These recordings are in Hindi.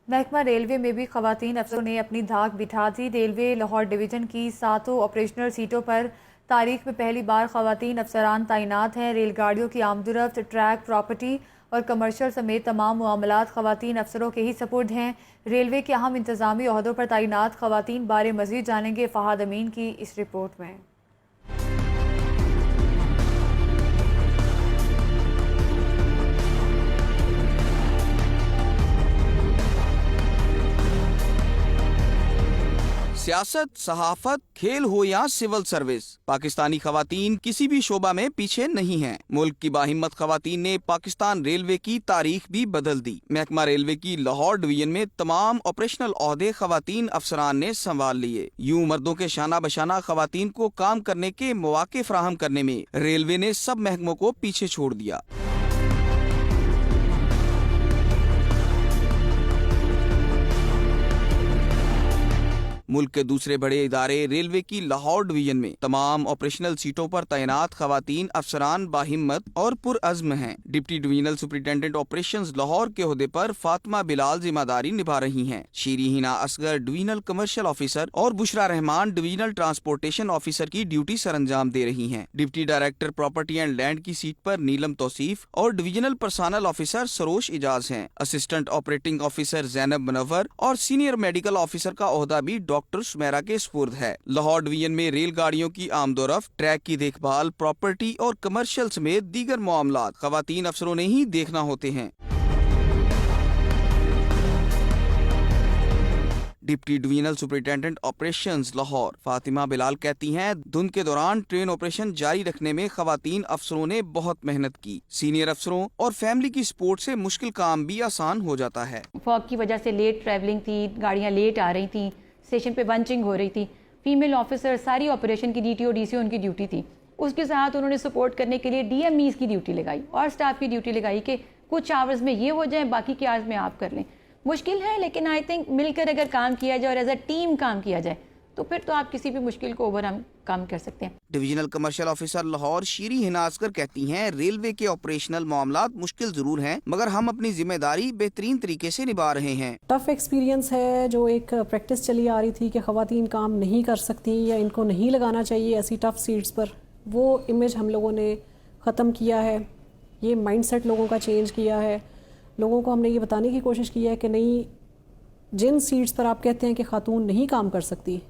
महकमा रेलवे में भी खवातीन अफसरों ने अपनी धाक बिठा दी। रेलवे लाहौर डिवीजन की 7 ऑपरेशनल सीटों पर तारीख में पहली बार खवातीन अफसरान तैनात हैं। रेलगाड़ियों की आमदोरफ्त, ट्रैक, प्रॉपर्टी और कमर्शियल समेत तमाम मामलात खवातीन अफसरों के ही सपुर्द हैं। रेलवे के अहम इंतजामी ओहदों पर तैनात खवातीन बारे मजीद जानेंगे फहाद अमीन की इस रिपोर्ट में। सियासत, सहाफत, खेल हो या सिविल सर्विस, पाकिस्तानी खवातीन किसी भी शोबा में पीछे नहीं हैं। मुल्क की बाहिम्मत खवातीन ने पाकिस्तान रेलवे की तारीख भी बदल दी। महकमा रेलवे की लाहौर डिवीजन में तमाम ऑपरेशनल ओहदे खवातीन अफसरान ने संभाल लिए। यूं मर्दों के शाना बशाना खवातीन को काम करने के मौके फराहम करने में रेलवे ने सब महकमों को पीछे छोड़ दिया। मुल्क के दूसरे बड़े इदारे रेलवे की लाहौर डिवीजन में तमाम ऑपरेशनल सीटों पर तैनात खवातीन अफसरान बाहिम्मत और पुरअज़्म हैं। Deputy divisional superintendent operations Lahore के ओहदे पर फातिमा बिलाल जिम्मेदारी निभा रही हैं। Shiri Hina Asghar divisional commercial officer और Bushra Rehman divisional transportation officer की ड्यूटी सरअंजाम दे रही हैं। Deputy director property and land की सीट पर नीलम तौसीफ और divisional personnel officer Sarosh Ijaz हैं। Assistant operating officer Zainab Munawwar और सीनियर मेडिकल ऑफिसर का ओहदा भी डॉक्टर सुमेरा के स्पुर्द है। लाहौर डिवीजन में रेलगाड़ियों की आमदोरफ्त, ट्रैक की देखभाल, प्रॉपर्टी और कमर्शियल समेत दीगर मामलात खवातीन अफसरों ने ही देखना होते हैं। Deputy divisional superintendent operations Lahore Fatima Bilal कहती हैं, धुंध के दौरान ट्रेन ऑपरेशन जारी रखने में खवातीन अफसरों ने बहुत मेहनत की। सीनियर अफसरों और फैमिली की सपोर्ट से मुश्किल काम भी आसान हो जाता है। फॉग की वजह से लेट ट्रैवलिंग थी, गाड़ियाँ लेट आ रही थी, स्टेशन पे बंचिंग हो रही थी। फीमेल ऑफिसर सारी ऑपरेशन की डीटीओ डीसीओ उनकी ड्यूटी थी। उसके साथ उन्होंने सपोर्ट करने के लिए डीएमईज की ड्यूटी लगाई और स्टाफ की ड्यूटी लगाई कि कुछ आवर्स में ये हो जाए, बाकी के आवर्स में आप कर लें। मुश्किल है, लेकिन आई थिंक मिलकर अगर काम किया जाए और एज अ टीम काम किया जाए तो फिर तो आप किसी भी मुश्किल को ओवरकम काम कर सकते हैं। डिवीजनल कमर्शियल ऑफिसर लाहौर शीरी हिना असगर कहती हैं, रेलवे के ऑपरेशनल मामलात मुश्किल जरूर हैं, मगर हम अपनी जिम्मेदारी बेहतरीन तरीके से निभा रहे हैं। टफ एक्सपीरियंस है, जो एक प्रैक्टिस चली आ रही थी कि खवातीन काम नहीं कर सकती या इनको नहीं लगाना चाहिए ऐसी टफ सीट्स पर, वो इमेज हम लोगों ने ख़त्म किया है। ये माइंडसेट लोगों का चेंज किया है। लोगों को हमने ये बताने की कोशिश की है कि नहीं, जिन सीट्स पर आप कहते हैं कि खातून नहीं काम कर सकती,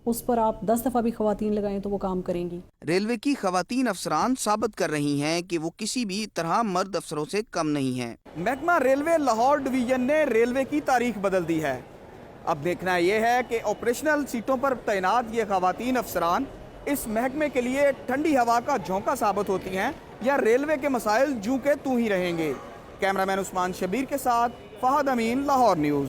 उस पर आप 10 दफ़ा भी खवातीन लगाएं तो वो काम करेंगी। रेलवे की खवातीन अफसरान साबित कर रही हैं कि वो किसी भी तरह मर्द अफसरों से कम नहीं हैं। महकमा रेलवे लाहौर डिवीजन ने रेलवे की तारीख बदल दी है। अब देखना यह है कि ऑपरेशनल सीटों पर तैनात ये खवातीन अफसरान इस महकमे के लिए ठंडी हवा का झोंका साबित होती हैं या रेलवे के मसाइल जूं के तू ही रहेंगे। कैमरामैन उस्मान शबीर के साथ फहद अमीन, लाहौर न्यूज़।